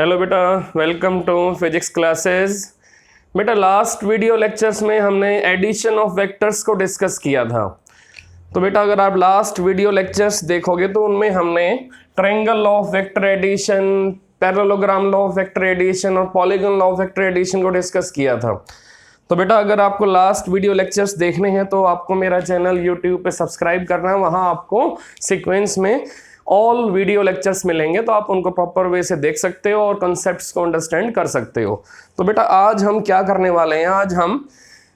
Hello बेटा, welcome to physics classes. बेटा last video lectures में हमने एडिशन ऑफ वेक्टर्स को डिस्कस किया था। तो बेटा अगर आप लास्ट वीडियो लेक्चर्स देखोगे तो उनमें हमने triangle law of vector addition, parallelogram law of vector addition और polygon law of vector addition को डिस्कस किया था। तो बेटा अगर आपको लास्ट वीडियो लेक्चर्स देखने हैं तो आपको मेरा चैनल यूट्यूब पे सब्सक्राइब करना है। वहाँ आपको सीक्वेंस में ऑल वीडियो लेक्चर्स मिलेंगे, तो आप उनको प्रॉपर वे से देख सकते हो और कॉन्सेप्ट्स को अंडरस्टैंड कर सकते हो। तो बेटा आज हम क्या करने वाले हैं, आज हम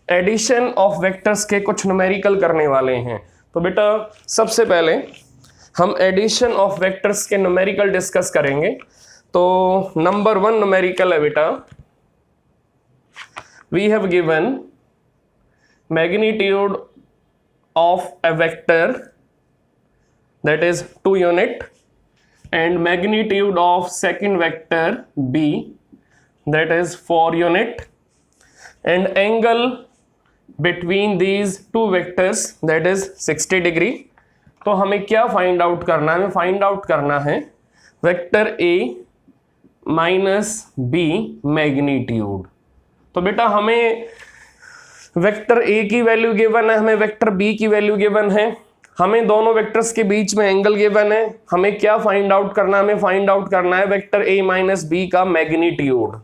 एडिशन ऑफ वेक्टर्स के कुछ न्यूमेरिकल करने वाले हैं। तो बेटा सबसे पहले हम एडिशन ऑफ वेक्टर्स के न्यूमेरिकल डिस्कस करेंगे। तो नंबर 1 न्यूमेरिकल है बेटा, we have given magnitude of a vector that is 2 unit and magnitude of second vector b that is 4 unit and angle between these two vectors that is 60 degree। तो हमें क्या find out करना है, हमें find out करना है vector a minus b magnitude. तो बेटा हमें वेक्टर a की वैल्यू गिवन है, हमें वेक्टर b की वैल्यू गिवन है, हमें दोनों वेक्टर्स के बीच में एंगल गिवन है। हमें क्या फाइंड आउट करना है, हमें फाइंड आउट करना है वेक्टर a माइनस बी का मैग्नीट्यूड।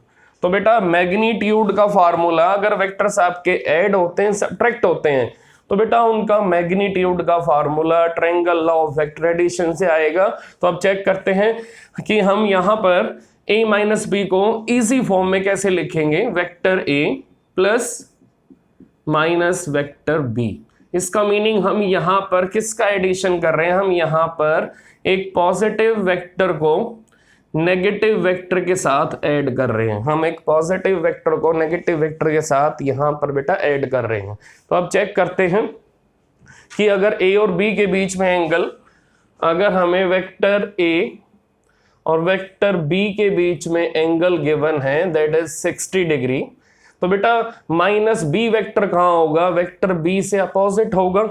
तो बेटा मैग्नीट्यूड का फार्मूला, अगर वेक्टर्स आपके ऐड होते हैं, सब्ट्रैक्ट होते हैं, तो बेटा उनका मैग्नीट्यूड का formula triangle law of vector addition से आएगा। तो अब चेक करते हैं कि हम यहाँ पर a माइनस बी को इजी फॉर्म में कैसे लिखेंगे, vector a plus minus vector b। इसका मीनिंग हम यहाँ पर किसका एडिशन कर रहे हैं, हम यहाँ पर एक पॉजिटिव वेक्टर को नेगेटिव वेक्टर के साथ ऐड कर रहे हैं। हम एक पॉजिटिव वेक्टर को नेगेटिव वेक्टर के साथ यहाँ पर बेटा ऐड कर रहे हैं। तो अब चेक करते हैं कि अगर a और b के बीच में एंगल, अगर हमें वेक्टर a और वेक्टर b के बीच में एंगल गिवन है दैट इज 60 डिग्री, तो बेटा माइनस बी वेक्टर कहाँ होगा, वेक्टर बी से अपोजिट होगा।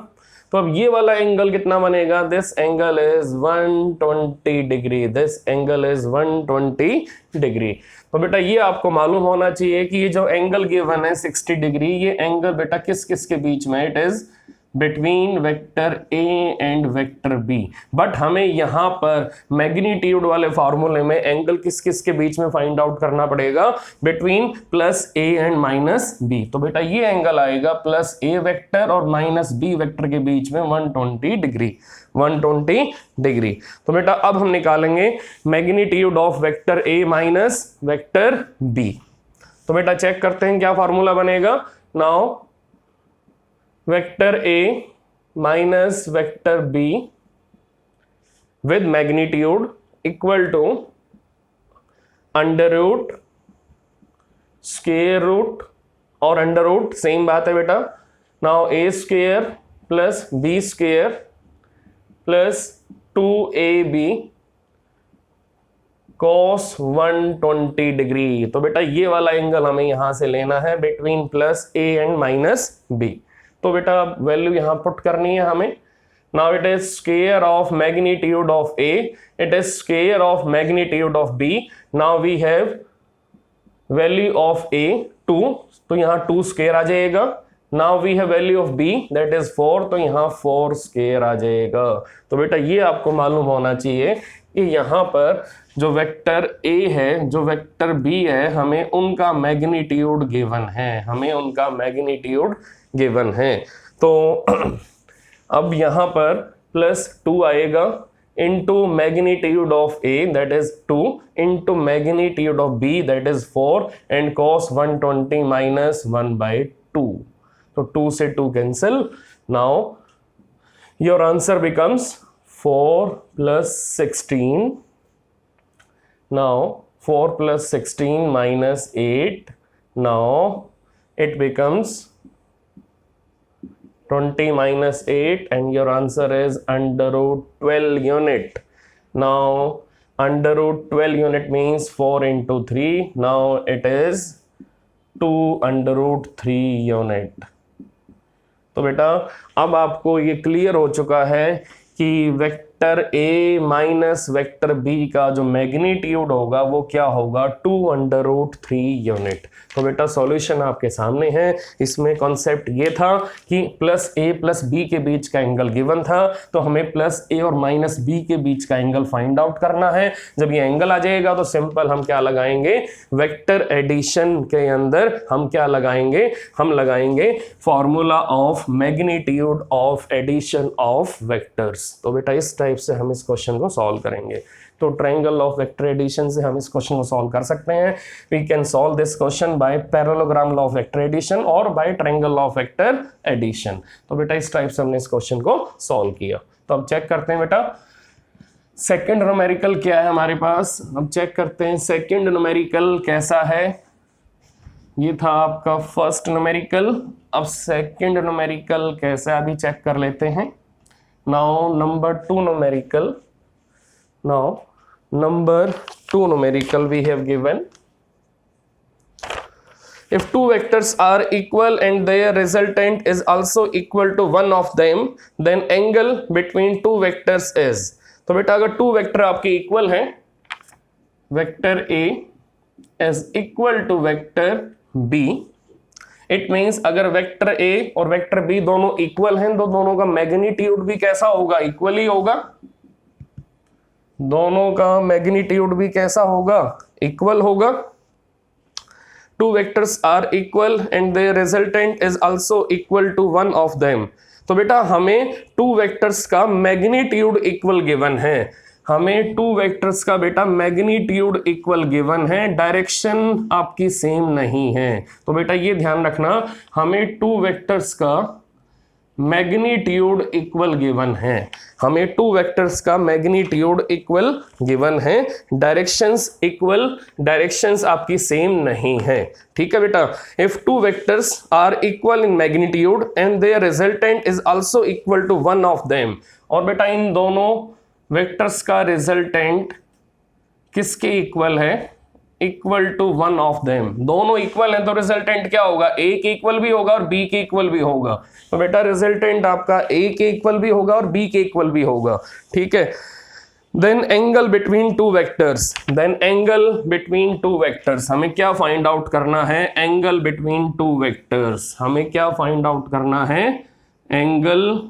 तो अब ये वाला एंगल कितना बनेगा, this angle is 120 degree, this angle is 120 degree. तो बेटा ये आपको मालूम होना चाहिए कि ये जो एंगल गिवन है 60 डिग्री, ये एंगल बेटा किस किस के बीच में, it is between vector a and vector b। But हमें यहाँ पर मैग्नीट्यूड वाले फॉर्मूले में एंगल किस किस के बीच में फाइंड आउट करना पड़ेगा, between plus a and minus b। तो बेटा ये एंगल आएगा प्लस a वेक्टर और माइनस b वेक्टर के बीच में 120 डिग्री, 120 डिग्री। तो बेटा अब हम निकालेंगे magnitude of vector a minus vector b। तो बेटा चेक करते हैं क्या फॉर्मूला बनेगा। Now vector a minus vector b with magnitude equal to under root, square root और अंडर रूट सेम बात है बेटा। Now a square plus b square plus 2ab cos 120 degree. तो बेटा ये वाला एंगल हमें यहां से लेना है between plus a and minus b। तो बेटा वैल्यू यहां पुट करनी है हमें। Now it is square of magnitude of a, it is square of magnitude of b। Now we have value of a 2, तो यहां 2 स्क्वायर आ जाएगा। Now we have value of b that is 4, तो यहां 4 square आ जाएगा। तो बेटा ये आपको मालूम होना चाहिए कि यहाँ पर जो वेक्टर a है, जो वेक्टर b है, हमें उनका मैग्नीट्यूड गिवन है, हमें उनका मैग्नीट्यूड गिवन है। तो अब यहाँ पर प्लस 2 आएगा into magnitude of a that is 2 into magnitude of b that is 4 and cos 120 minus 1/2। तो 2 से 2 cancel. Now your answer becomes 4 plus 16। Now 4 plus 16 minus 8. Now it becomes 20 minus 8 and your answer is under root 12 unit. Now under root 12 unit means 4 into 3. Now it is 2 under root 3 unit. तो बेटा अब आपको ये clear हो चुका है कि vector A minus vector B का जो मैग्नीट्यूड होगा वो क्या होगा 2√3 यूनिट। तो बेटा सॉल्यूशन आपके सामने है। इसमें कॉन्सेप्ट ये था कि प्लस ए प्लस बी के बीच का एंगल गिवन था, तो हमें प्लस ए और माइनस बी के बीच का एंगल फाइंड आउट करना है। जब ये एंगल आ जाएगा तो सिंपल हम क्या लगाएंगे, वेक्टर एडिशन के अंदर हम क्या लगाएंगे, हम लगाएंगे formula of magnitude of addition of vectors. तो बेटा इस टाइप से हम इस क्वेश्चन को सॉल्व करेंगे। तो ट्रायंगल ऑफ वेक्टर एडिशन से हम इस क्वेश्चन को सॉल्व कर सकते हैं। We can solve this question by parallelogram law of vector addition और by triangle law of vector addition. तो बेटा इस टाइप से हमने इस क्वेश्चन को सॉल्व किया। तो अब चेक करते हैं बेटा सेकंड न्यूमेरिकल क्या है हमारे पास। अब चेक करते हैं सेकंड न्यूमेरिकल कैसा है। ये था आपका फर्स्ट न्यूमेरिकल, अब सेकंड न्यूमेरिकल कैसा है अभी चेक कर लेते हैं। Now number 2 numerical, now number 2 numerical we have given, if two vectors are equal and their resultant is also equal to one of them then angle between two vectors is। तो बेटा अगर 2 vector आपके equal हैं, vector A is equal to vector B, it means अगर vector A और vector B दोनों equal हैं तो दोनों का मैग्नीट्यूड भी कैसा होगा, इक्वल ही होगा। दोनों का मैग्नीट्यूड भी कैसा होगा, इक्वल होगा। Two vectors are equal and their resultant is also equal to one of them. तो बेटा हमें 2 वेक्टर्स का मैग्नीट्यूड इक्वल गिवन है, हमें 2 वेक्टर्स का बेटा मैग्नीट्यूड इक्वल गिवन है, डायरेक्शन आपकी सेम नहीं है। तो बेटा ये ध्यान रखना, हमें 2 वेक्टर्स का मैग्नीट्यूड इक्वल गिवन है, हमें 2 वेक्टर्स का मैग्नीट्यूड इक्वल गिवन है, डायरेक्शंस इक्वल, डायरेक्शंस आपकी सेम नहीं है। ठीक है बेटा, if 2 vectors are equal in magnitude and their resultant is also equal to one of them. और बेटा इन दोनों वेक्टर्स का रिजल्टेंट किसके इक्वल है, equal to one of them. दोनों इक्वल हैं तो रिजल्टेंट क्या होगा, ए के इक्वल भी होगा और बी के इक्वल भी होगा। तो बेटा रिजल्टेंट आपका ए के इक्वल भी होगा और बी के इक्वल भी होगा। ठीक है, then angle between 2 vectors, then angle between 2 vectors हमें क्या फाइंड आउट करना है, एंगल बिटवीन 2 वेक्टर्स हमें क्या फाइंड आउट करना है, angle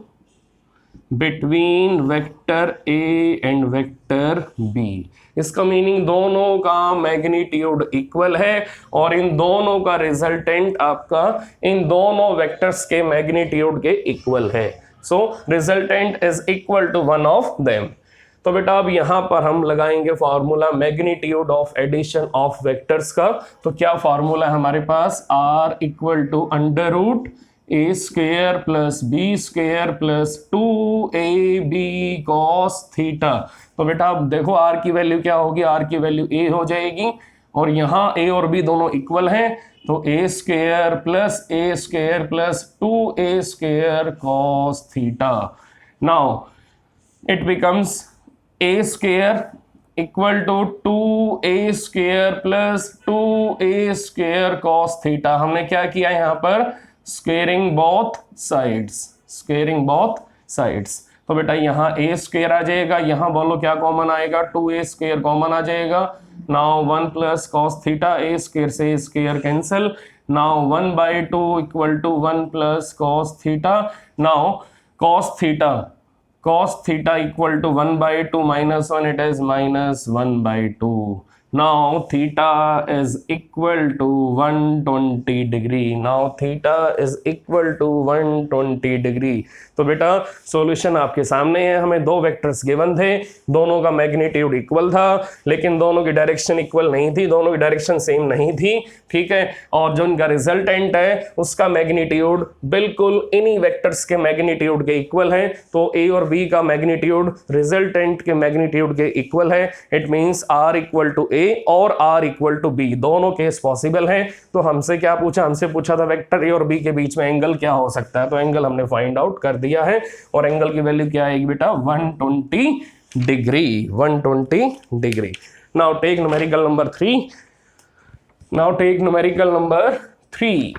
between vector A and vector B. इसका मीनिंग दोनों का मैग्नीट्यूड इक्वल है और इन दोनों का रिजल्टेंट आपका इन दोनों वेक्टर्स के मैग्नीट्यूड के इक्वल है। So resultant is equal to one of them. तो बेटा अब यहां पर हम लगाएंगे formula magnitude of addition of vectors का। तो क्या फॉर्मूला है हमारे पास, R equal to under root A square plus B square plus 2ab cos theta. तो बेटा अब देखो आर की वैल्यू क्या होगी, आर की वैल्यू ए हो जाएगी और यहाँ ए और बी दोनों इक्वल हैं, तो A square plus 2a square cos theta. Now it becomes A square equal to 2a square plus 2a square cos theta. हमने क्या किया यहाँ पर, squaring both sides, squaring both sides. तो बेटा यहाँ ए स्क्वेयर आ जाएगा, यहाँ बोलो क्या कॉमन आएगा, 2a स्क्वेयर कॉमन आ जाएगा। Now 1 plus cos theta, A square से square cancel. Now 1/2 equal to 1 plus cos theta. Now cos theta equal to 1/2 minus 1, it is minus 1/2। Now theta is equal to 120 degree. Now theta is equal to 120 degree. तो बेटा solution आपके सामने है, हमें 2 vectors given थे, दोनों का magnitude equal था लेकिन दोनों की डायरेक्शन इक्वल नहीं थी, दोनों की डायरेक्शन सेम नहीं थी। ठीक है, और जो इनका रिजल्टेंट है उसका मैग्नीट्यूड बिल्कुल इन्हीं वेक्टर्स के मैग्नीट्यूड के इक्वल है। तो ए और बी का मैग्नीट्यूड रिजल्टेंट के मैग्नीट्यूड के इक्वल है। It means R equal to A और आर इक्वल टू बी, दोनों केस पॉसिबल हैं। तो हमसे क्या पूछा, हमसे पूछा था वेक्टर ए और बी के बीच में एंगल क्या हो सकता है, तो एंगल हमने फाइंड आउट कर दिया है और एंगल की वैल्यू क्या आएगी बेटा, 120 degree, 120 degree. Now take numerical number 3, now take numerical number 3।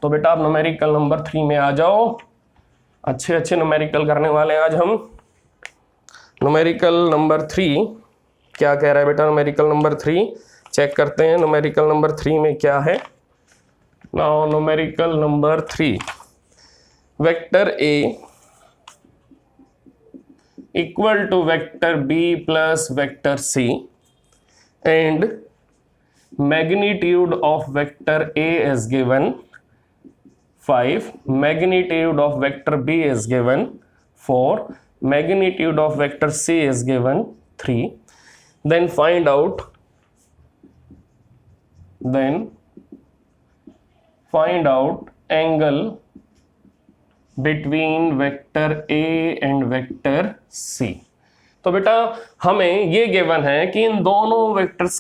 तो बेटा आप न्यूमेरिकल नंबर 3 में आ जाओ, अच्छे अच्छे न्यूमेरिकल करने वाले हैं आज हम। न्यूमेरिकल नंबर 3 क्या कह रहा है बेटा? न्यूमेरिकल नंबर 3 चेक करते हैं न्यूमेरिकल नंबर 3 में क्या है। Now numerical number 3, vector A equal to vector B plus vector C and magnitude of vector A is given 5, magnitude of vector B is given 4, magnitude of vector C is given 3. Then find out angle between vector A and vector C. तो बेटा हमें ये given है कि इन दोनों vectors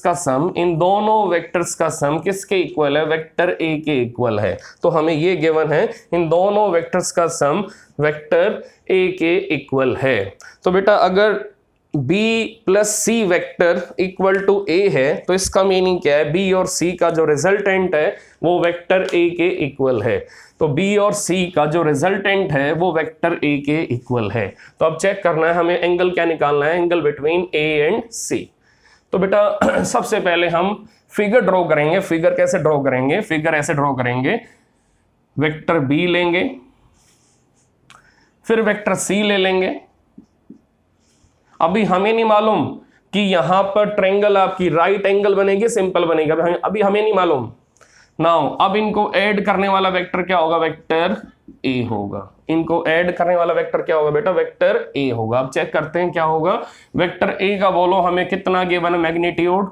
का सम किसके equal है? वेक्टर ए के इक्वल है। तो हमें ये गिवन है इन दोनों वेक्टर्स का सम वेक्टर ए के इक्वल है। तो बेटा अगर b plus C vector equal to a है तो इसका मीनिंग क्या है? b और c का जो रिजल्टेंट है वो वेक्टर a के इक्वल है। तो b और c का जो रिजल्टेंट है वो वेक्टर a के इक्वल है। तो अब चेक करना है हमें एंगल क्या निकालना है? Angle between a and c। तो बेटा सबसे पहले हम फिगर ड्रॉ करेंगे। फिगर कैसे ड्रॉ करेंगे? फिगर ऐसे ड्रॉ करेंगे, वेक्टर b लेंगे, फिर वेक्टर c ले लेंगे। अभी हमें नहीं मालूम कि यहां पर ट्रायंगल आपकी राइट एंगल बनेगी सिंपल बनेगी, अभी हमें नहीं मालूम। नाउ अब इनको ऐड करने वाला वेक्टर क्या होगा? वेक्टर ए होगा। इनको ऐड करने वाला वेक्टर क्या होगा बेटा? वेक्टर ए होगा। अब चेक करते हैं क्या होगा। वेक्टर ए का बोलो हमें कितना गिवन है? मैग्नीट्यूड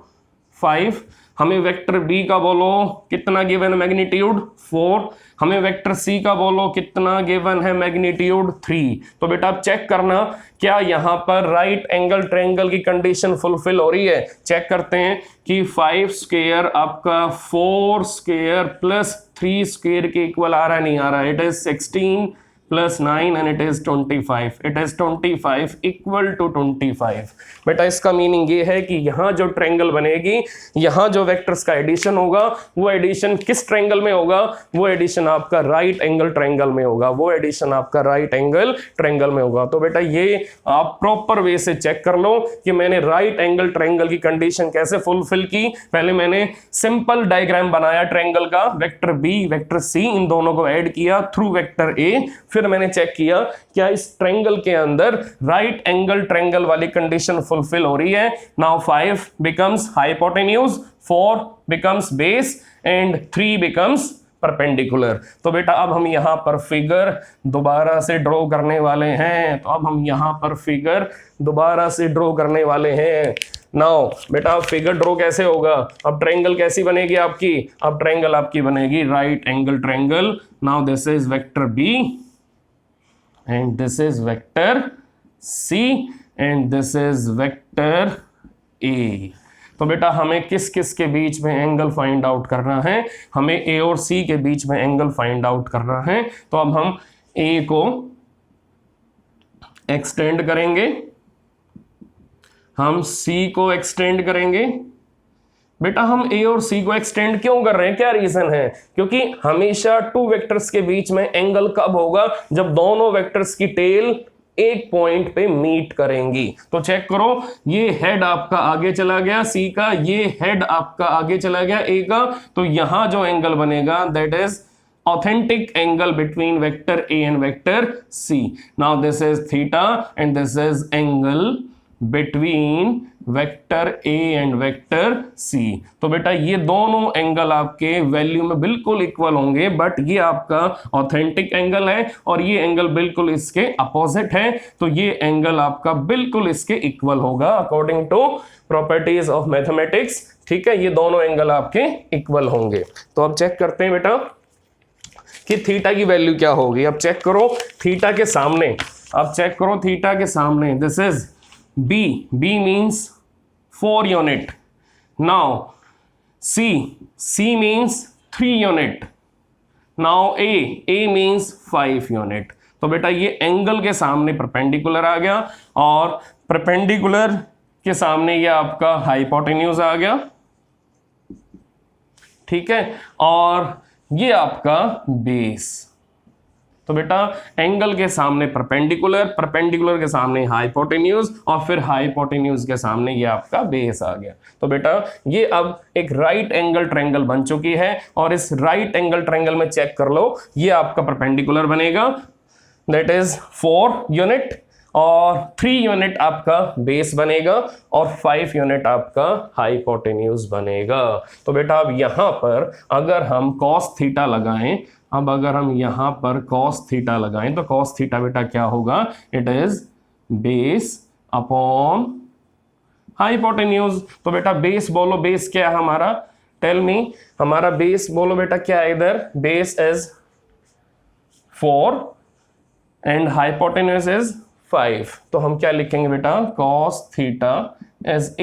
5। हमें वेक्टर बी का बोलो कितना गिवन है? मैग्नीट्यूड 4। हमें वेक्टर सी का बोलो कितना गिवन है? मैग्नीट्यूड 3। तो बेटा आप चेक करना क्या यहां पर राइट एंगल ट्रायंगल की कंडीशन फुलफिल हो रही है। चेक करते हैं कि 5 स्क्वायर आपका 4 स्क्वायर प्लस 3 स्क्वायर के इक्वल आ रहा है, नहीं आ रहा है। It is 16 plus 9 and it is 25। It is 25 equal to 25। बेटा इसका मीनिंग ये है कि यहां जो ट्रायंगल बनेगी, यहां जो वेक्टर्स का एडिशन होगा वो एडिशन किस ट्रायंगल में होगा? वो एडिशन आपका राइट एंगल ट्रायंगल में होगा। वो एडिशन आपका राइट एंगल ट्रायंगल में होगा। तो बेटा ये आप प्रॉपर वे से चेक कर लो कि मैंने राइट एंगल ट्रायंगल की कंडीशन कैसे फुलफिल की। पहले मैंने सिंपल डायग्राम बनाया ट्रायंगल का, वेक्टर बी वेक्टर सी इन दोनों को ऐड किया थ्रू वेक्टर ए। फिर मैंने चेक किया क्या इस ट्रायंगल के अंदर राइट एंगल ट्रायंगल वाली कंडीशन फुलफिल हो रही है। Now 5 becomes hypotenuse, 4 becomes base and 3 becomes perpendicular. तो बेटा अब हम यहां पर फिगर दोबारा से ड्रॉ करने वाले हैं। नाउ बेटा फिगर ड्रॉ कैसे होगा? अब ट्रायंगल कैसी बनेगी आपकी? अब ट्रायंगल आपकी बनेगी right angle triangle. Now this is vector B and this is vector C and this is vector A। तो बेटा हमें किस किस के बीच में एंगल फाइंड आउट करना है? हमें A और C के बीच में एंगल फाइंड आउट करना है। तो अब हम A को एक्सटेंड करेंगे, हम C को एक्सटेंड करेंगे। बेटा हम A और C को एक्सटेंड क्यों कर रहे हैं? क्या रीजन है? क्योंकि हमेशा टू वेक्टर्स के बीच में एंगल कब होगा? जब दोनों वेक्टर्स की टेल एक पॉइंट पे मीट करेंगी। तो चेक करो, ये हेड आपका आगे चला गया C का, ये हेड आपका आगे चला गया A का। तो यहां जो एंगल बनेगा that is authentic angle between vector A and vector C. Now this is theta and this is angle between vector A and vector C। तो बेटा ये दोनों एंगल आपके वैल्यू में बिल्कुल इक्वल होंगे, बट ये आपका ऑथेंटिक एंगल है और ये एंगल बिल्कुल इसके अपोजिट है। तो ये एंगल आपका बिल्कुल इसके इक्वल होगा according to properties of mathematics. ठीक है, ये दोनों एंगल आपके इक्वल होंगे। तो अब चेक करते हैं बेटा कि थीटा की वैल्यू क्या होगी। अब चेक करो थीटा के सामने, this is B means 4 unit. Now C means 3 unit. Now A means 5 unit. तो बेटा ये एंगल के सामने परपेंडिकुलर आ गया और परपेंडिकुलर के सामने ये आपका हाइपोटेन्यूज आ गया। ठीक है, और ये आपका बेस। तो बेटा एंगल के सामने परपेंडिकुलर, परपेंडिकुलर के सामने हाइपोटेन्यूज और फिर हाइपोटेन्यूज के सामने ये आपका बेस आ गया। तो बेटा ये अब एक राइट एंगल ट्रायंगल बन चुकी है और इस राइट एंगल ट्रायंगल में चेक कर लो, ये आपका परपेंडिकुलर बनेगा, दैट इज 4 यूनिट और 3 यूनिट आपका बेस बनेगा और 5 यूनिट आपका हाइपोटेन्यूज बनेगा। तो बेटा अब यहां पर अगर हम cos थीटा लगाएं, अब अगर हम यहां पर cos थीटा लगाएं तो cos थीटा बेटा क्या होगा, it is base upon hypotenuse. तो बेटा बेस बोलो, बेस क्या है हमारा, टेल मी, हमारा बेस बोलो बेटा क्या है, इधर base is 4 and hypotenuse is 5। तो हम क्या लिखेंगे बेटा, cos theta is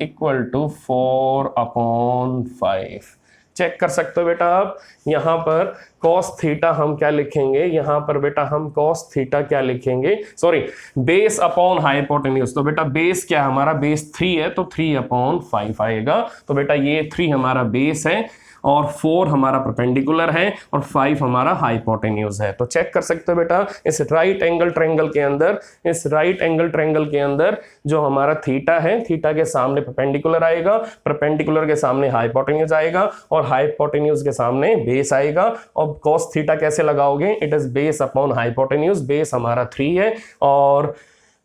equal to 4 upon 5। Check कर सकते हो बेटा आप, यहां पर cos थीटा हम क्या लिखेंगे, यहां पर बेटा हम cos थीटा क्या लिखेंगे, सॉरी बेस अपॉन हाइपोटेन्यूज। तो बेटा बेस क्या है हमारा, बेस 3 है तो 3 अपॉन 5 आएगा। तो बेटा ये 3 हमारा बेस है और 4 हमारा परपेंडिकुलर है और 5 हमारा हाइपोटेन्यूज है। तो चेक कर सकते हो बेटा इस राइट एंगल ट्रायंगल के अंदर, इस राइट एंगल ट्रायंगल के अंदर जो हमारा थीटा है, थीटा के सामने परपेंडिकुलर आएगा, परपेंडिकुलर के सामने हाइपोटेन्यूज आएगा और हाइपोटेन्यूज के सामने बेस आएगा। और cos थीटा कैसे लगाओगे, it is base upon hypotenuse, base हमारा 3 है और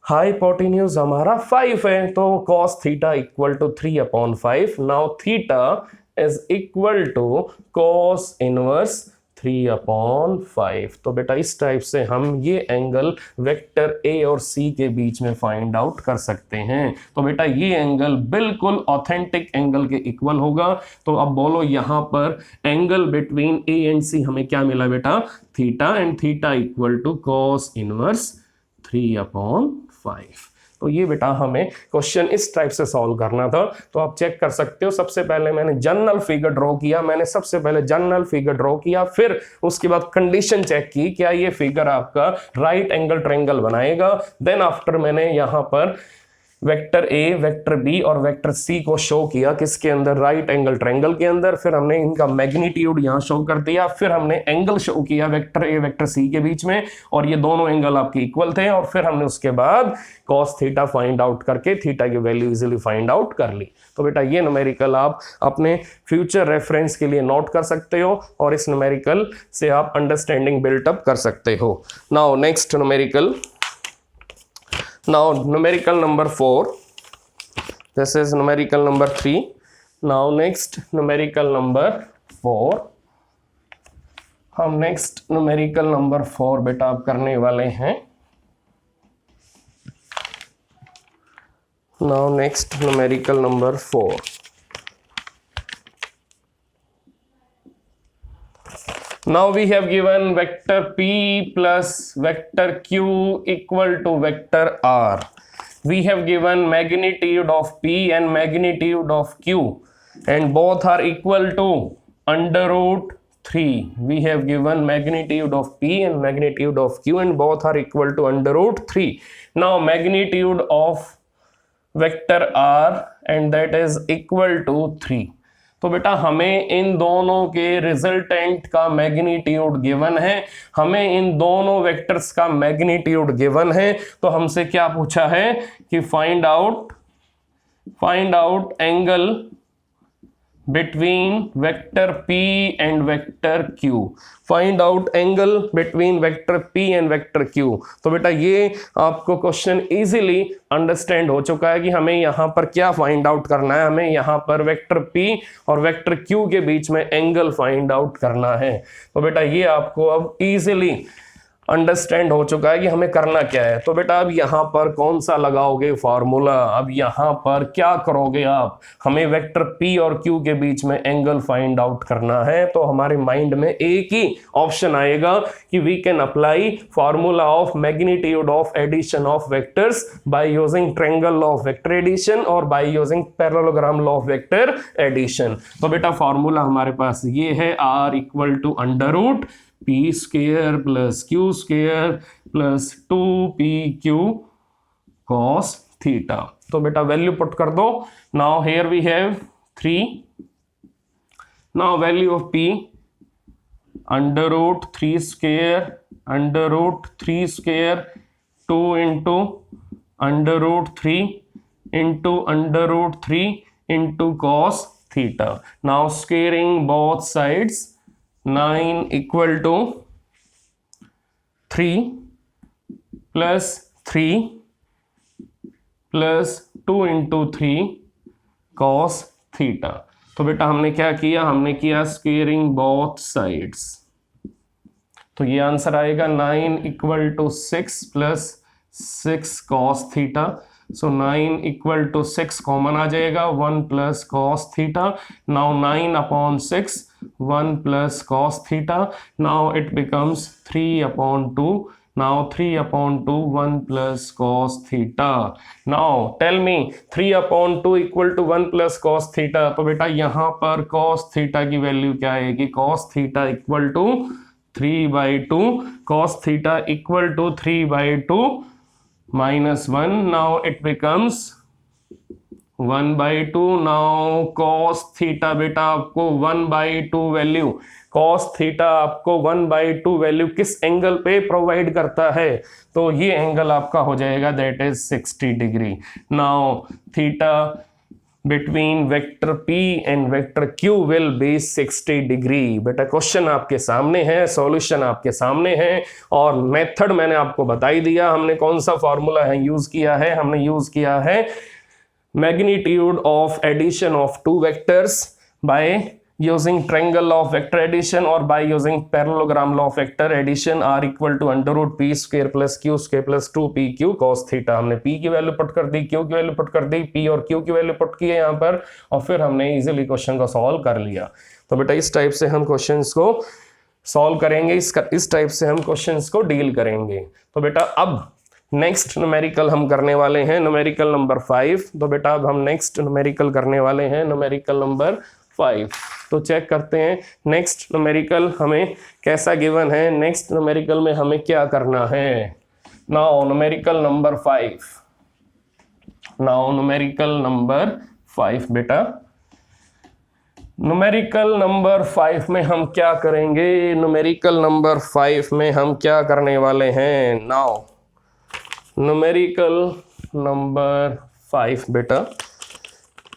हाइपोटेन्यूज हमारा 5 है। तो cos theta equal to 3 upon 5। Now theta is equal to cos inverse 3 upon 5। तो बेटा इस टाइप से हम ये एंगल वेक्टर ए और सी के बीच में फाइंड आउट कर सकते हैं। तो बेटा ये एंगल बिल्कुल ऑथेंटिक एंगल के इक्वल होगा। तो अब बोलो यहां पर angle between A and C हमें क्या मिला बेटा, theta, and theta equal to cos inverse 3 upon 5। तो ये बेटा हमें क्वेश्चन इस टाइप से सॉल्व करना था। तो आप चेक कर सकते हो, सबसे पहले मैंने जनरल फिगर ड्रॉ किया, फिर उसके बाद कंडीशन चेक की क्या ये फिगर आपका राइट एंगल ट्रायंगल बनाएगा। देन आफ्टर मैंने यहां पर वेक्टर ए, वेक्टर बी और वेक्टर सी को शो किया किसके अंदर, राइट एंगल ट्रायंगल के अंदर। फिर हमने इनका मैग्नीट्यूड यहां शो कर दिया, फिर हमने एंगल शो किया वेक्टर ए वेक्टर सी के बीच में और ये दोनों एंगल आपके इक्वल थे। और फिर हमने उसके बाद cos थीटा फाइंड आउट करके थीटा की वैल्यू इजीली फाइंड आउट कर ली। तो बेटा ये न्यूमेरिकल आप अपने फ्यूचर रेफरेंस के लिए नोट कर सकते हो और इस न्यूमेरिकल से आप अंडरस्टैंडिंग बिल्टअप कर सकते हो। Now next numerical, now numerical number 4, this is numerical number 3, now next numerical number 4, हम next numerical number 4 बेटा आप करने वाले हैं। now next numerical number 4, now we have given vector p plus vector q equal to vector r. We have given magnitude of p and magnitude of q and both are equal to under root 3. We have given magnitude of p and magnitude of q and both are equal to under root 3. Now magnitude of vector r and that is equal to 3. तो बेटा हमें इन दोनों के resultant का magnitude given है, हमें इन दोनों vectors का मैग्नीट्यूड गिवन है। तो हमसे क्या पूछा है कि find out angle between vector p and vector q, find out angle between vector p and vector q। तो बेटा ये आपको क्वेश्चन इजीली अंडरस्टैंड हो चुका है कि हमें यहाँ पर क्या फाइंड आउट करना है, हमें यहाँ पर वेक्टर p और वेक्टर q के बीच में एंगल फाइंड आउट करना है। तो बेटा ये आपको अब इजीली अंडरस्टैंड हो चुका है कि हमें करना क्या है। तो बेटा अब यहाँ पर कौन सा लगाओगे फॉर्मूला, अब यहाँ पर क्या करोगे आप, हमें वेक्टर p और q के बीच में एंगल फाइंड आउट करना है। तो हमारे माइंड में एक ही ऑप्शन आएगा कि we can apply formula of magnitude of addition of vectors by using triangle law of vector addition और by using parallelogram law of vector addition. तो बेटा फॉर्मूला हमारे पास ये है, r equal to under root p square plus q square plus 2pq cos theta. तो बेटा value put कर दो। Now here we have 3, now value of p √3 square √3 square 2 into √3 into √3 into cos theta. Now squaring both sides 9 equal to 3 plus 3 plus 2 into 3 cos theta. तो बेटा हमने क्या किया, हमने किया स्क्वेयरिंग बोथ साइड्स. तो ये आंसर आएगा 9 equal to 6 plus 6 cos theta. So 9 equal to 6 common आ जाएगा, 1 plus cos theta. Now 9 upon 6 1 plus cos theta. Now it becomes 3 upon 2. Now 3 upon 2 1 plus cos theta. Now tell me 3 upon 2 equal to 1 plus cos theta. तो बेटा यहाँ पर cos theta की value क्या आएगी, cos theta equal to 3/2. cos theta equal to 3/2 minus 1. now it becomes 1/2. now cos theta बेटा आपको 1/2 value, cos theta आपको 1/2 वैल्यू किस एंगल पे प्रोवाइड करता है, तो ये एंगल आपका हो जाएगा that is 60 degree. Now theta between vector P and vector Q will be 60 degree. बेटा क्वेश्चन आपके सामने है, सॉल्यूशन आपके सामने है और मेथड मैंने आपको बता ही दिया. हमने कौन सा फॉर्मूला है यूज किया है, हमने यूज किया है magnitude of addition of two vectors by using triangle of vector addition or by using parallelogram law of vector addition r equal to √p square plus q square plus 2pq cos theta. हमने p की value put कर दी, q की value put कर दी, p और q की value put की है यहाँ पर और फिर हमने इजीली क्वेश्चन को सॉल्व कर लिया. तो बेटा इस टाइप से हम क्वेश्चंस को सॉल्व करेंगे, इस टाइप से हम क्वेश्चंस को डील करेंगे. तो बेटा अब नेक्स्ट न्यूमेरिकल हम करने वाले हैं न्यूमेरिकल नंबर 5. तो बेटा अब हम नेक्स्ट न्यूमेरिकल करने वाले हैं न्यूमेरिकल नंबर 5. तो चेक करते हैं नेक्स्ट न्यूमेरिकल हमें कैसा गिवन है, नेक्स्ट न्यूमेरिकल में हमें क्या करना है. Now numerical number 5, now numerical number 5. बेटा न्यूमेरिकल नंबर 5 में हम क्या करेंगे, न्यूमेरिकल नंबर 5 में हम क्या करने वाले हैं. नाउ न्यूमेरिकल नंबर 5 बेटा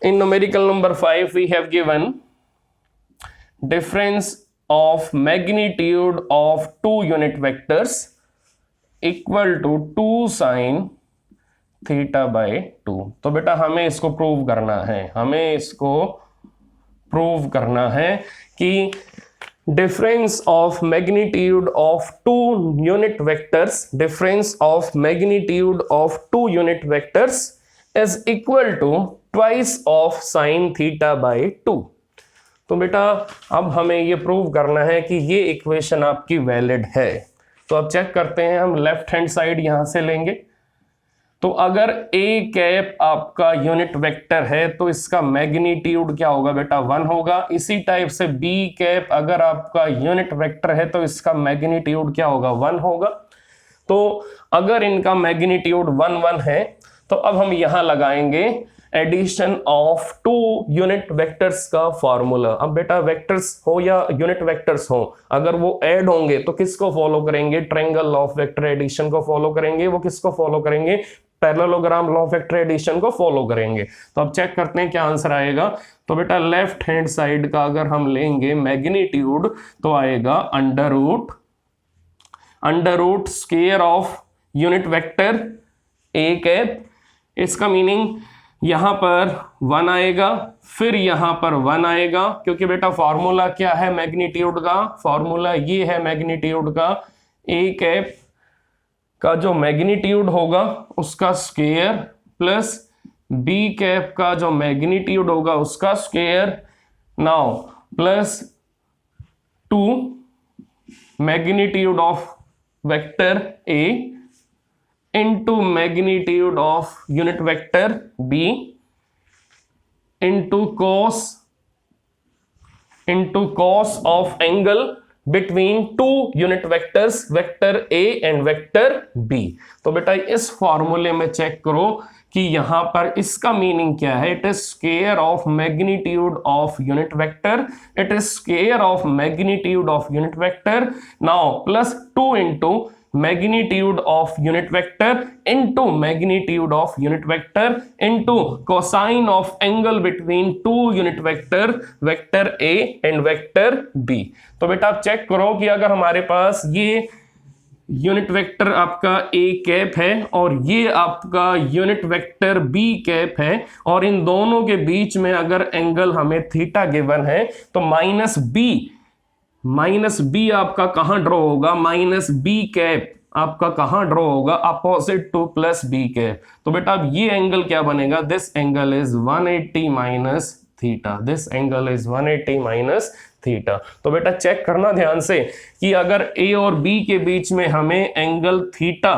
in numerical number 5 we have given difference of magnitude of two unit vectors equal to 2 sin theta by 2. तो बेटा हमें इसको प्रूव करना है, हमें इसको प्रूव करना है कि difference of magnitude of two unit vectors, difference of magnitude of two unit vectors is equal to twice of sin theta by 2. तो बेटा अब हमें ये प्रूव करना है कि ये इक्वेशन आपकी वैलिड है. तो अब चेक करते हैं, हम लेफ्ट हैंड साइड यहां से लेंगे. तो अगर a कैप आपका यूनिट वेक्टर है तो इसका मैग्नीट्यूड क्या होगा बेटा 1 होगा. इसी टाइप से b कैप अगर आपका यूनिट वेक्टर है तो इसका मैग्नीट्यूड क्या होगा 1 होगा. तो अगर इनका मैग्नीट्यूड 1 1 है तो अब हम यहां लगाएंगे addition of two unit vectors का फॉर्मूला. अब बेटा वेक्टर्स हो या यूनिट वेक्टर्स हो, अगर वो ऐड होंगे तो किसको फॉलो करेंगे, ट्रायंगल ऑफ वेक्टर एडिशन को फॉलो करेंगे. वो किसको फॉलो करेंगे, parallelogram law of vector addition को फॉलो करेंगे. तो अब चेक करते हैं क्या आंसर आएगा. तो बेटा लेफ्ट हैंड साइड का अगर हम लेंगे मैग्नीट्यूड तो आएगा under root square of unit vector a cap. इसका मीनिंग यहां पर 1 आएगा, फिर यहां पर 1 आएगा, क्योंकि बेटा फॉर्मूला क्या है मैग्नीट्यूड का, फॉर्मूला ये है मैग्नीट्यूड का a कैप का जो मैग्नीट्यूड होगा उसका स्क्वायर प्लस b कैप का जो मैग्नीट्यूड होगा उसका square. Now plus 2 magnitude of vector a into magnitude of unit vector b into cos of angle between two unit vectors vector a and vector b. तो बेटा इस फॉर्मूले में check करो कि यहाँ पर इसका मीनिंग क्या है, it is square of magnitude of unit vector, it is square of magnitude of unit vector. Now plus 2 into magnitude of unit vector into magnitude of unit vector into cosine of angle between two unit vector, vector A and vector B। तो बेटा आप check करो कि अगर हमारे पास ये unit vector आपका A कैप है और ये आपका यूनिट वेक्टर B कैप है और इन दोनों के बीच में अगर एंगल हमें थीटा गिवन है तो माइनस बी आपका कहां ड्रॉ होगा, माइनस बी कैप आपका कहां ड्रॉ होगा, opposite to plus B cap. तो बेटा अब ये एंगल क्या बनेगा, this angle is 180 minus theta, this angle is 180 minus theta. तो बेटा चेक करना ध्यान से कि अगर ए और बी के बीच में हमें एंगल थीटा,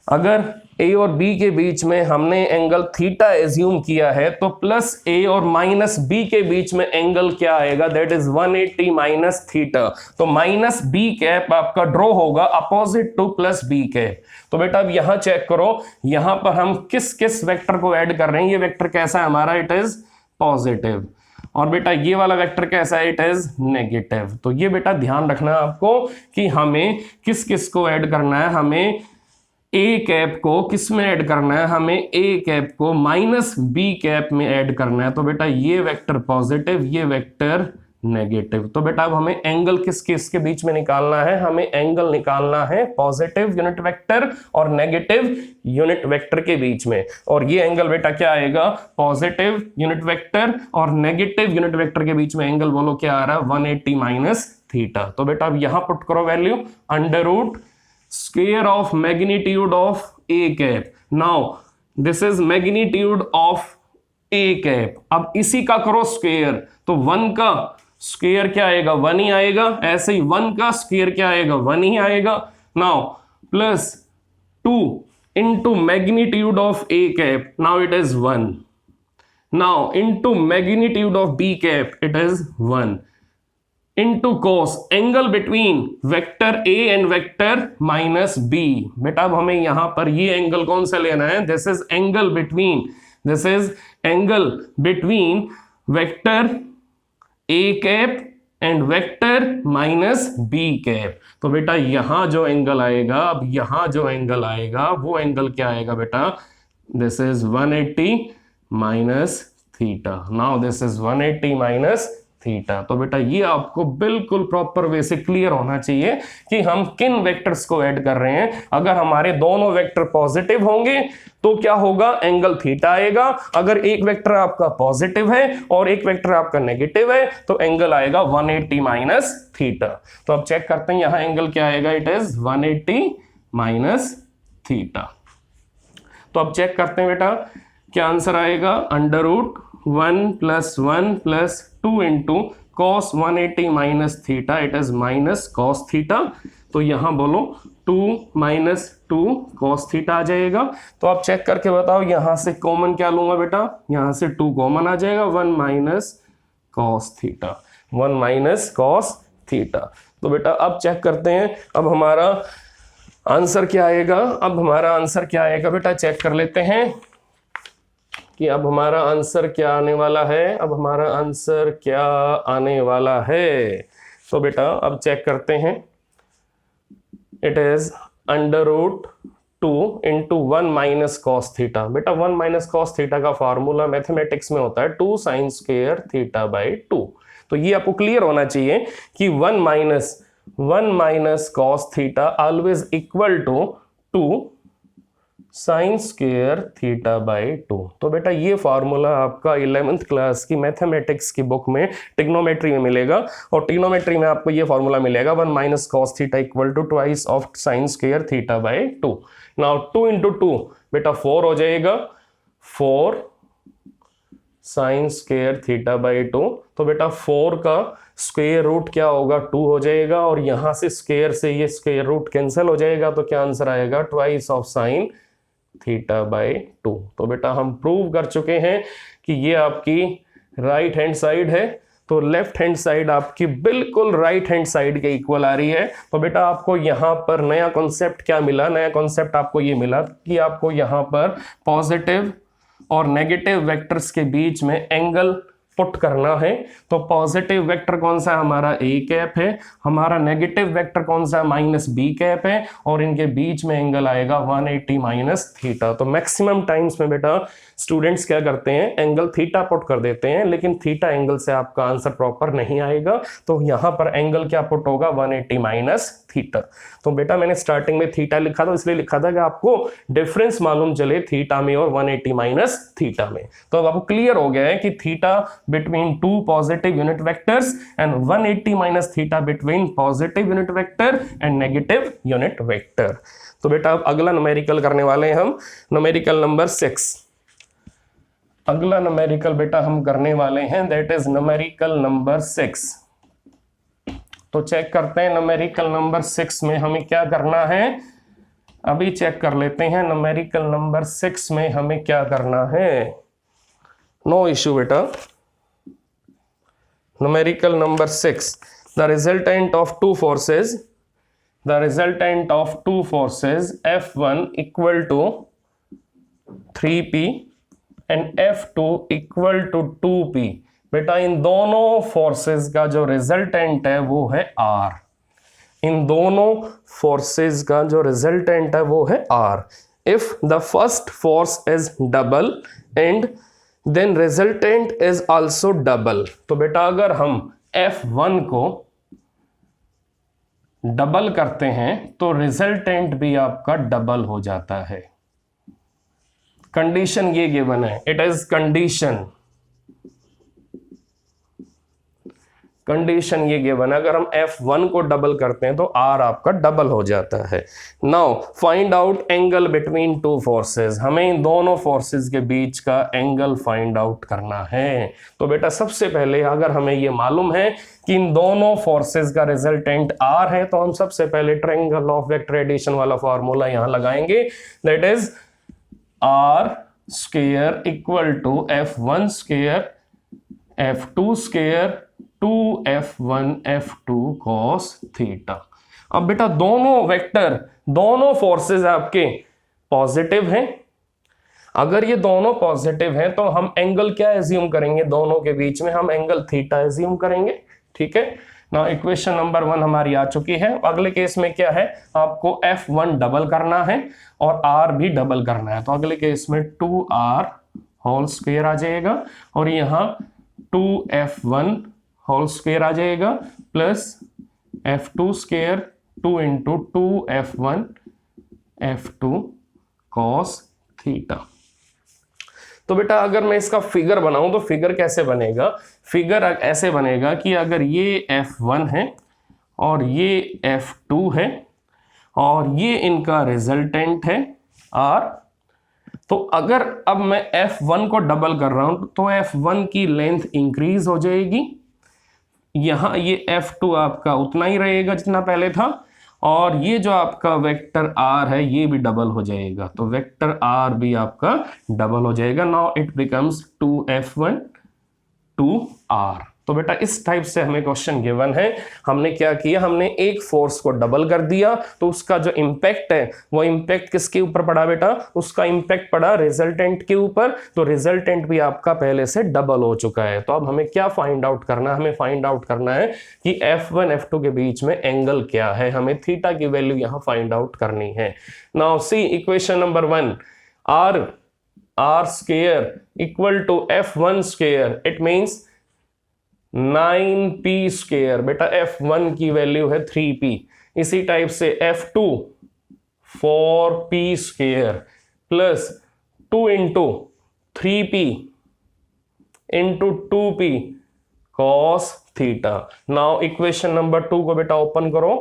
अगर ए और बी के बीच में हमने एंगल थीटा एज्यूम किया है तो प्लस ए और माइनस बी के बीच में एंगल क्या आएगा, दैट इज 180 माइनस थीटा। तो माइनस बी कैप आपका ड्रॉ होगा opposite to plus B cap. तो बेटा अब यहां चेक करो, यहां पर हम किस किस वेक्टर को ऐड कर रहे हैं। ये वेक्टर कैसा है हमारा, इट इज पॉजिटिव, और बेटा ये वाला वेक्टर कैसा है, इट इज नेगेटिव। तो ये बेटा ध्यान रखना आपको कि हमें किस किस को ऐड करना है, हमें ए कैप को किस में ऐड करना है, हमें ए कैप को माइनस बी कैप में ऐड करना है। तो बेटा ये वेक्टर पॉजिटिव, ये वेक्टर नेगेटिव। तो बेटा अब हमें एंगल किस किस के बीच में निकालना है, हमें एंगल निकालना है पॉजिटिव यूनिट वेक्टर और नेगेटिव यूनिट वेक्टर के बीच में। और ये एंगल बेटा क्या आएगा, पॉजिटिव यूनिट वेक्टर और नेगेटिव यूनिट वेक्टर के बीच में एंगल बोलो क्या आ रहा है, 180 माइनस थीटा। तो बेटा अब यहां पुट करो value, under root square of magnitude of a cap। now this is magnitude of a cap। अब इसी का करो स्क्वायर, तो 1 का स्क्वायर क्या आएगा, 1 ही आएगा। ऐसे ही 1 का स्क्वायर क्या आएगा, 1 ही आएगा। now plus 2 into magnitude of a cap, now it is 1। now into magnitude of b cap, it is 1 into cos angle between vector a and vector minus b। बेटा अब हमें यहां पर ये एंगल कौन सा लेना है, this is angle between vector a cap and vector minus b cap. तो बेटा यहां जो एंगल आएगा, अब यहां जो एंगल आएगा वो एंगल क्या आएगा बेटा, this is 180 minus theta. Now this is 180 minus theta. तो बेटा ये आपको बिल्कुल प्रॉपर वे से क्लियर होना चाहिए कि हम किन वेक्टर्स को ऐड कर रहे हैं। अगर हमारे दोनों वेक्टर पॉजिटिव होंगे तो क्या होगा, एंगल थीटा आएगा। अगर एक वेक्टर आपका पॉजिटिव है और एक वेक्टर आपका नेगेटिव है तो एंगल आएगा 180 माइनस थीटा। तो अब चेक करते हैं यहां एंगल क्या आएगा, इट इज 180 माइनस थीटा। तो अब चेक करते हैं बेटा क्या आंसर आएगा, under root 1 plus 1 plus 2 into cos 180 minus theta, it is minus cos theta. तो यहां बोलो 2 माइनस 2 कॉस थीटा आ जाएगा। तो आप चेक करके बताओ यहां से कॉमन क्या लूंगा बेटा, यहां से 2 कॉमन आ जाएगा, 1 minus cos theta, 1 minus cos theta. तो बेटा अब चेक करते हैं अब हमारा आंसर क्या आएगा। अब हमारा आंसर क्या आएगा बेटा, चेक कर लेते हैं कि अब हमारा आंसर क्या आने वाला है। अब हमारा आंसर क्या आने वाला है, तो बेटा अब चेक करते हैं, it is under root 2 into 1 minus cos theta. बेटा 1 माइनस कॉस थीटा का फॉर्मूला मैथमेटिक्स में होता है 2 साइन स्क्वायर थीटा बाई 2। तो ये आपको क्लियर होना चाहिए कि 1 minus cos theta always equal to 2 sine square theta by 2। तो बेटा ये फॉर्मूला आपका 11th क्लास की मैथमेटिक्स की बुक में ट्रिग्नोमेट्री में मिलेगा, और ट्रिग्नोमेट्री में आपको ये फॉर्मूला मिलेगा 1 minus cos theta equal to twice of sine square theta by 2। Now 2 into 2 बेटा 4 हो जाएगा, 4 साइन स्क्वायर थीटा बाई 2। तो बेटा 4 का स्क्वायर रूट क्या होगा, 2 हो जाएगा, और यहां से स्क्वायर से ये स्क्वायर रूट कैंसिल हो जाएगा। तो क्या आंसर आएगा, twice of sine theta by 2। तो बेटा हम प्रूव कर चुके हैं कि ये आपकी राइट हैंड साइड है। तो लेफ्ट हैंड साइड आपकी बिल्कुल राइट हैंड साइड के इक्वल आ रही है। तो बेटा आपको यहाँ पर नया कॉन्सेप्ट क्या मिला, नया कॉन्सेप्ट आपको ये मिला कि आपको यहाँ पर पॉजिटिव और नेगेटिव वेक्टर्स के बीच में एंगल पुट करना है। तो पॉजिटिव वेक्टर कौन सा हमारा ए कैप है, हमारा नेगेटिव वेक्टर कौन सा माइनस बी कैप है, और इनके बीच में एंगल आएगा 180 माइनस थीटा। तो मैक्सिमम टाइम्स में बेटा स्टूडेंट्स क्या करते हैं, एंगल थीटा पुट कर देते हैं, लेकिन थीटा एंगल से आपका आंसर प्रॉपर नहीं आएगा। तो यहां पर एंगल क्या पुट होगा, 180 माइनस थीटा। तो बेटा मैंने स्टार्टिंग में थीटा लिखा था, इसलिए लिखा था कि आपको डिफरेंस मालूम चले थीटा में और 180 माइनस थीटा में। तो अब आपको क्लियर हो गया है कि theta between two positive unit vectors and 180 minus theta between positive unit vector and negative unit vector. तो बेटा अब अगला न्यूमेरिकल करने वाले हैं हम, न्यूमेरिकल नंबर 6। अगला न्यूमेरिकल बेटा हम करने वाले हैं, दैट इज न्यूमेरिकल नंबर 6। तो चेक करते हैं न्यूमेरिकल नंबर 6 में हमें क्या करना है, अभी चेक कर लेते हैं न्यूमेरिकल नंबर 6 में हमें क्या करना है। नो इश्यू बेटा। Numerical number 6, the resultant of two forces, the resultant of two forces F1 equal to 3P and F2 equal to 2P। बेटा इन दोनों फोर्सेस का जो रिजल्टेंट है वो है R। इन दोनों फोर्सेस का जो रिजल्टेंट है वो है R। If the first force is double and then resultant is also double. तो बेटा अगर हम F1 को डबल करते हैं तो रिजल्टेंट भी आपका डबल हो जाता है। कंडीशन ये गिवन है, इट इज कंडीशन, कंडीशन ये गिवन है, अगर हम F1 को डबल करते हैं तो R आपका डबल हो जाता है। Now find out angle between two forces, हमें इन दोनों फोर्सेस के बीच का एंगल फाइंड आउट करना है। तो बेटा सबसे पहले अगर हमें ये मालूम है कि इन दोनों फोर्सेस का रिजल्टेंट R है, तो हम सबसे पहले ट्रायंगल ऑफ वेक्टर एडिशन वाला फॉर्मूला यहां लगाएंगे, that is R square equal to F1 square F2 square 2F1 F2 cos theta. अब बेटा दोनों वेक्टर, दोनों फोर्सेस आपके पॉजिटिव हैं। अगर ये दोनों पॉजिटिव हैं तो हम एंगल क्या एज्यूम करेंगे, दोनों के बीच में हम एंगल थीटा एज्यूम करेंगे। ठीक है ना, इक्वेशन नंबर 1 हमारी आ चुकी है। अगले केस में क्या है, आपको F1 डबल करना है और R भी डबल करना है। तो अगले केस में 2R होल स्क्वायर आ जाएगा और यहाँ 2F1 होल स्क्वायर आ जाएगा plus F2 square 2 into 2F1 F2 cos theta. तो बेटा अगर मैं इसका फिगर बनाऊं तो फिगर कैसे बनेगा, फिगर ऐसे बनेगा कि अगर ये F1 है और ये F2 है और ये इनका रिजल्टेंट है R, तो अगर अब मैं F1 को डबल कर रहा हूं तो F1 की लेंथ इंक्रीज हो जाएगी, यहां ये F2 आपका उतना ही रहेगा जितना पहले था, और ये जो आपका वेक्टर R है ये भी डबल हो जाएगा। तो वेक्टर R भी आपका डबल हो जाएगा। Now it becomes 2F1 2R। तो बेटा इस टाइप से हमें क्वेश्चन गिवन है। हमने क्या किया, हमने एक फोर्स को डबल कर दिया तो उसका जो इम्पैक्ट है वो इम्पैक्ट किसके ऊपर पड़ा बेटा, उसका इम्पैक्ट पड़ा रिजल्टेंट के ऊपर। तो रिजल्टेंट भी आपका पहले से डबल हो चुका है। तो अब हमें क्या फाइंड आउट करना है, हमें फाइंड आउट करना है कि F1 F2 के बीच में एंगल क्या है, हमें थीटा की वैल्यू यहां फाइंड आउट करनी है। Now see equation number 1, R square equal to F1 square, it means 9P square. बेटा F1 की वैल्यू है 3P, इसी टाइप से F2 4P square plus 2 into 3P into 2P cos theta. Now equation number 2 को बेटा open करो,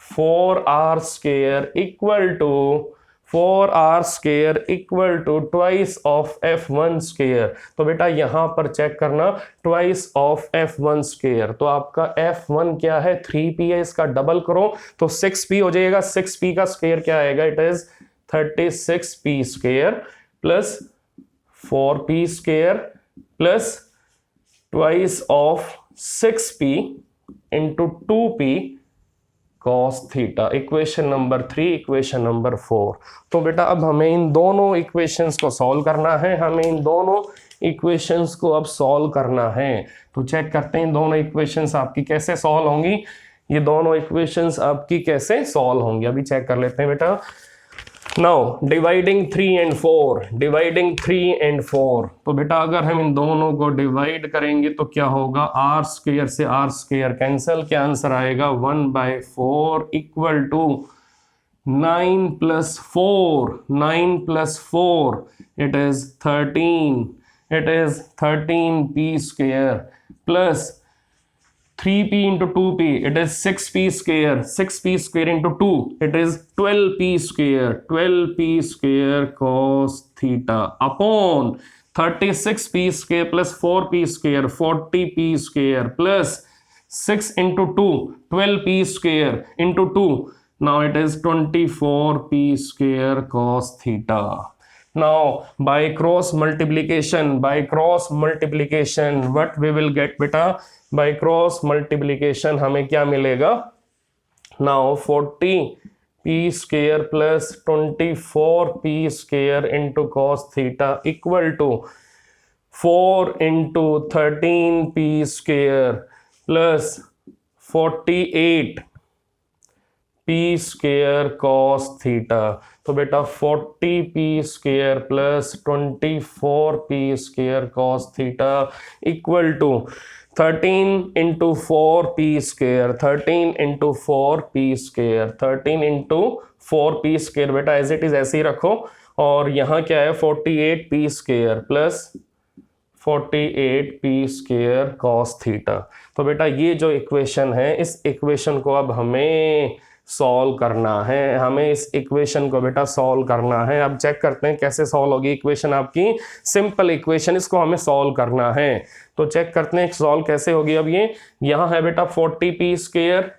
4R square equal to 4R square equal to twice of F1 square. तो बेटा यहां पर चेक करना, ट्वाइस ऑफ F1 स्क्वायर, तो आपका F1 क्या है 3P है, इसका डबल करो तो 6P हो जाएगा। 6P का स्क्वायर क्या आएगा, it is 36P square plus 4P square plus twice of 6p into 2p cos theta. Equation number 3, equation number 4। तो बेटा अब हमें इन दोनों इक्वेशंस को सॉल्व करना है, हमें इन दोनों इक्वेशंस को अब सॉल्व करना है। तो चेक करते हैं इन दोनों इक्वेशंस आपकी कैसे सॉल्व होंगी, ये दोनों इक्वेशंस आपकी कैसे सॉल्व होंगी, अभी चेक कर लेते हैं बेटा। Now dividing 3 and 4, dividing 3 and 4। तो बेटा अगर हम इन दोनों को डिवाइड करेंगे तो क्या होगा, आर स्क्वायर से आर स्क्वायर कैंसिल, क्या आंसर आएगा 1/4 equal to 9 + 4, 9 + 4 it is 13, it is 13p square plus 3p into 2p, it is 6p square, 6p square into 2, it is 12p square, 12p square cos theta upon 36p square plus 4p square, 40p square plus 6 into 2, 12p square into 2, now it is 24p square cos theta. Now by cross multiplication, what we will get beta, by cross multiplication हमें क्या मिलेगा, now 40p square plus 24p square into cos theta equal to 4 into 13p square plus 48p square cos theta। तो बेटा 40p square plus 24p square cos theta equal to 13 into 4p square, 13 into 4p square, 13 into 4p square बेटा as it is ऐसे ही रखो, और यहाँ क्या है 48p square plus 48p square cos theta। तो बेटा ये जो इक्वेशन है, इस इक्वेशन को अब हमें सॉल्व करना है, हमें इस इक्वेशन को बेटा सॉल्व करना है। अब चेक करते हैं कैसे सॉल्व होगी इक्वेशन आपकी, सिंपल इक्वेशन, इसको हमें सॉल्व करना है। तो चेक करते हैं सॉल्व कैसे होगी। अब ये यहाँ है बेटा 40p स्क्वायर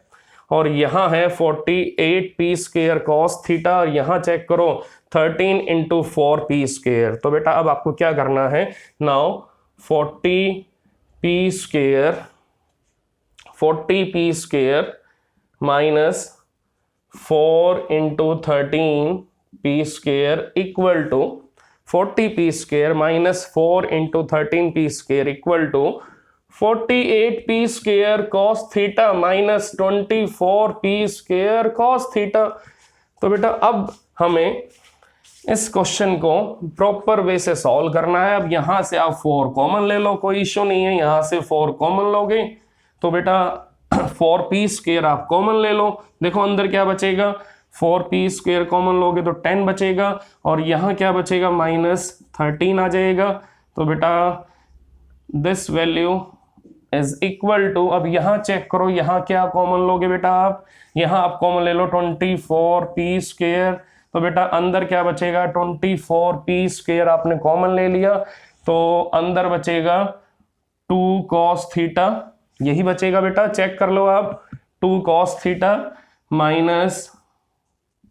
और यहाँ है 48p स्क्वायर cos थीटा, और यहाँ चेक करो 13 into 4p स्क्वायर। तो बेटा अब आपको क्या करना है, now 40p square minus 4 into 13p square equal to 40p square minus 4 into 13p square equal to 48p square cos theta minus 24p square cos theta। तो बेटा अब हमें इस क्वेश्चन को प्रॉपर वे से सॉल्व करना है। अब यहां से आप 4 कॉमन ले लो, कोई इश्यू नहीं है, यहां से 4 कॉमन लोगे तो बेटा 4p स्क्वायर आप कॉमन ले लो, देखो अंदर क्या बचेगा, 4p स्क्वायर कॉमन लोगे तो 10 बचेगा, और यहाँ क्या बचेगा -13 आ जाएगा। तो बेटा this value is equal to, अब यहाँ चेक करो यहाँ क्या कॉमन लोगे बेटा आप, यहाँ आप कॉमन ले लो 24p स्क्वायर। तो बेटा अंदर क्या बचेगा, 24p स्क्वायर आपने कॉमन ले लिया, तो अंदर बचेगा 2 cos थीटा, यही बचेगा बेटा, चेक कर लो आप, 2 cos theta minus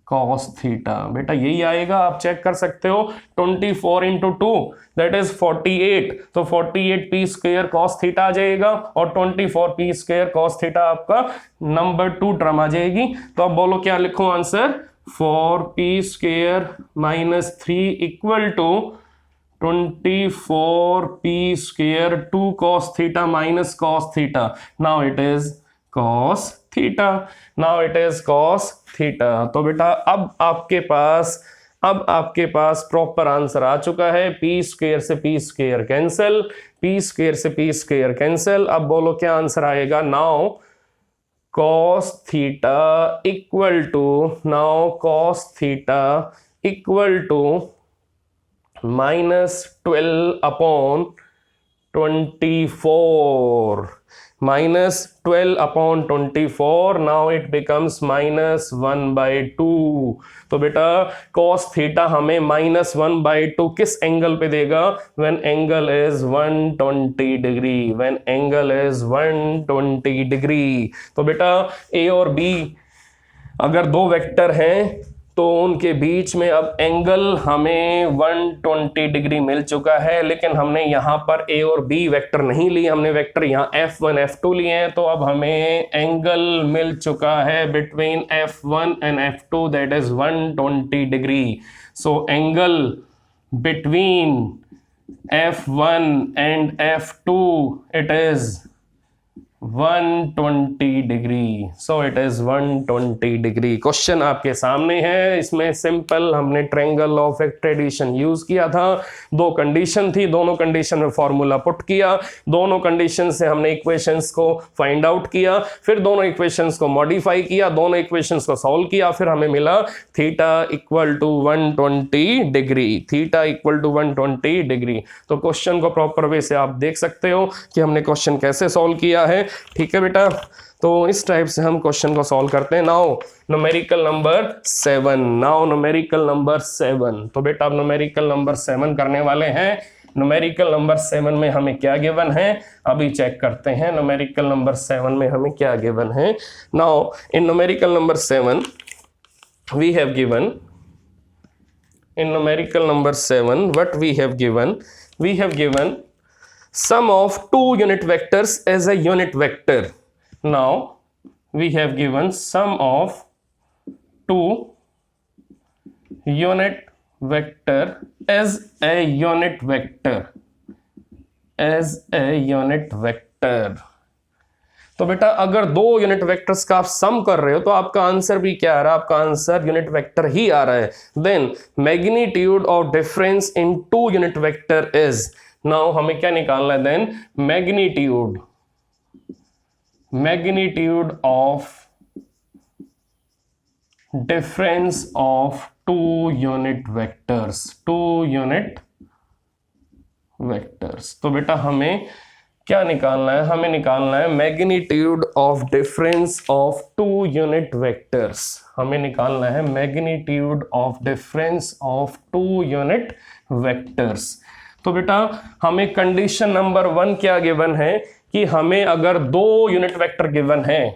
cos theta, बेटा यही आएगा, आप चेक कर सकते हो। 24 into 2 दैट इज 48, तो 48p स्क्वायर cos थीटा आ जाएगा, और 24p स्क्वायर cos थीटा आपका नंबर 2 टर्म आ जाएगी। तो अब बोलो क्या लिखो answer, 4p square minus 3 equal to 24p square 2 cos theta minus cos theta, now it is cos theta, now it is cos theta। तो बेटा अब आपके पास प्रॉपर आंसर आ चुका है, p स्क्वायर से p square cancel, p square से p square cancel. अब बोलो क्या आंसर आएगा, now cos theta equal to, now cos theta equal to -12 upon 24, -12 upon 24, now it becomes -1/2। तो बेटा cos थीटा हमें -1/2 किस एंगल पे देगा, when angle is 120 degree, when angle is 120 degree। तो बेटा a और b अगर दो वेक्टर हैं तो उनके बीच में अब एंगल हमें 120 डिग्री मिल चुका है, लेकिन हमने यहाँ पर ए और बी वेक्टर नहीं लिए, हमने वेक्टर यहाँ F1 F2 लिए हैं। तो अब हमें एंगल मिल चुका है between F1 and F2 that is 120 degree. So angle between F1 and F2 it is 120 degree. So it is 120 degree. Question आपके सामने है, इसमें सिंपल हमने ट्रायंगल ऑफ एक्ट्रेडिशन यूज किया था। दो कंडीशन थी, दोनों कंडीशन में फॉर्मूला पुट किया, दोनों कंडीशन से हमने इक्वेशंस को फाइंड आउट किया, फिर दोनों इक्वेशंस को मॉडिफाई किया, दोनों इक्वेशंस को सॉल्व किया, फिर हमें मिला theta equal to 120 degree. Theta equal to 120 degree. तो क्वेश्चन को प्रॉपर वे से आप देख सकते हो कि हमने क्वेश्चन कैसे सॉल्व किया है। ठीक है बेटा, तो इस टाइप से हम क्वेश्चन को सॉल्व करते हैं। Now numerical number 7। Now numerical number 7। तो बेटा अब न्यूमेरिकल नंबर 7 करने वाले हैं। न्यूमेरिकल नंबर 7 में हमें क्या गिवन है अभी चेक करते हैं। न्यूमेरिकल नंबर 7 में हमें क्या गिवन है। Now in numerical number 7 we have given, in numerical number 7 what we have given sum of two unit vectors as a unit vector. Now we have given sum of two unit vector as a unit vector. तो बेटा अगर दो unit vectors का आप सम कर रहे हो तो आपका आंसर भी क्या आ रहा है, आपका आंसर यूनिट वेक्टर ही आ रहा है। Then magnitude of difference in two unit vector is, now हमें क्या निकालना है, then magnitude of difference of two unit vectors. तो बेटा हमें क्या निकालना है, हमें निकालना है magnitude of difference of two unit vectors. हमें निकालना है magnitude of difference of two unit vectors. तो बेटा हमें कंडीशन नंबर 1 क्या गिवन है कि हमें अगर दो यूनिट वेक्टर गिवन है,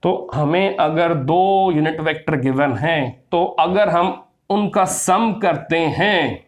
तो हमें अगर दो यूनिट वेक्टर गिवन है तो अगर हम उनका सम करते हैं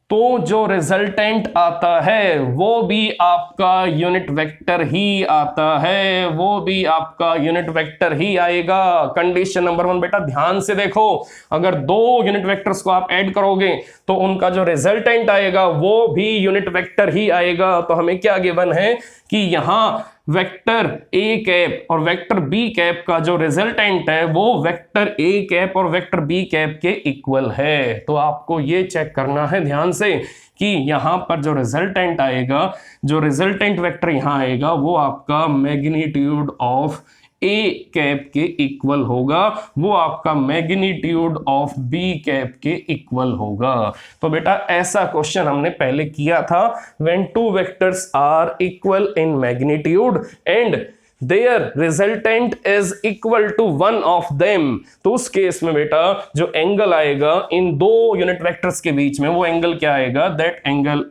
तो जो रिजल्टेंट आता है वो भी आपका यूनिट वेक्टर ही आता है, वो भी आपका यूनिट वेक्टर ही आएगा। कंडीशन नंबर 1 बेटा ध्यान से देखो, अगर दो यूनिट वेक्टर्स को आप ऐड करोगे तो उनका जो रिजल्टेंट आएगा वो भी यूनिट वेक्टर ही आएगा। तो हमें क्या गिवन है कि यहां वेक्टर ए कैप और वेक्टर बी कैप का जो रिजल्टेंट है वो वेक्टर ए कैप और वेक्टर बी कैप के इक्वल है। तो आपको ये चेक करना है ध्यान से कि यहां पर जो रिजल्टेंट आएगा, जो रिजल्टेंट वेक्टर यहां आएगा वो आपका मैग्नीट्यूड ऑफ ए कैप के इक्वल होगा, वो आपका मैग्नीट्यूड ऑफ बी कैप के इक्वल होगा। तो बेटा ऐसा क्वेश्चन हमने पहले किया था, when two vectors are equal in magnitude and their resultant is equal to one of them, तो उस केस में बेटा जो एंगल आएगा इन दो यूनिट वेक्टर्स के बीच में वो एंगल क्या आएगा, that angle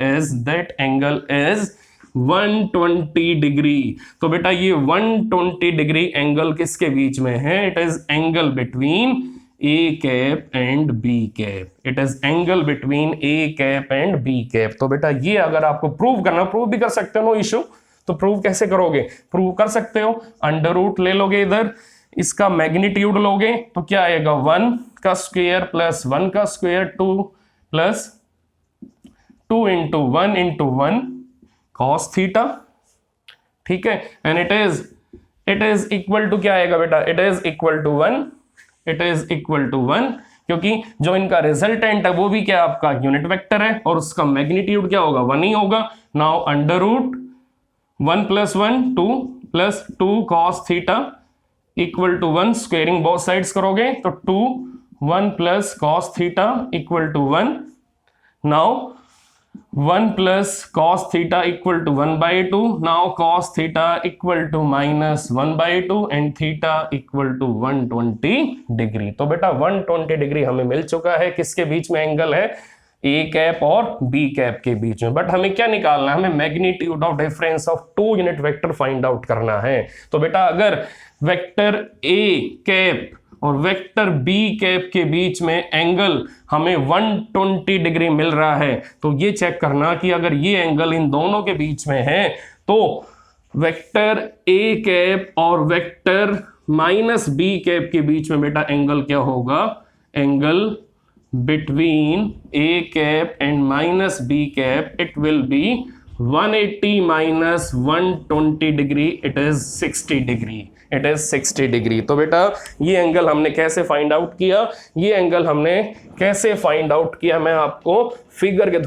is 120 डिग्री। तो बेटा ये 120 डिग्री एंगल किसके बीच में है, it is angle between A cap and B cap, it is angle between A cap and B cap. तो बेटा ये अगर आपको प्रूव करना, प्रूव भी कर सकते हो, नो इशू। तो प्रूव कैसे करोगे, प्रूव कर सकते हो, अंडर रूट ले लोगे, इधर इसका मैग्नीट्यूड लोगे तो क्या आएगा 1 का स्क्वायर प्लस 1 का square 2 plus 2 into 1 into 1 cos theta. ठीक है, and it is equal to क्या आएगा बेटा, इट इज इक्वल टू 1 क्योंकि जो इनका रिजल्टेंट है वो भी क्या आपका यूनिट वेक्टर है और उसका मैग्नीट्यूड क्या होगा 1 ही होगा। Now under root 1 plus 1 2 plus 2 cos theta equal to 1, squaring both sides करोगे तो 2 1 plus cos theta equal to 1। Now 1 plus cos theta equal to 1/2. Now cos theta equal to -1/2 and theta equal to 120 degree. तो बेटा 120 degree हमें मिल चुका है, किसके बीच में एंगल है, ए कैप और बी कैप के बीच में। बट हमें क्या निकालना है, हमें magnitude of difference of two unit vector find out करना है। तो बेटा अगर वेक्टर ए कैप और वेक्टर बी कैप के बीच में एंगल हमें 120 डिग्री मिल रहा है, तो ये चेक करना कि अगर ये एंगल इन दोनों के बीच में है तो वेक्टर ए कैप और वेक्टर माइनस बी कैप के बीच में बेटा एंगल क्या होगा, angle between A cap and minus B cap it will be 180 minus 120 degree, it is 60 degree, it is 60 degree. तो बेटा ये एंगल हमने कैसे फाइंड आउट किया, ये एंगल हमने कैसे फाइंड आउट किया, मैं आपको फिगर के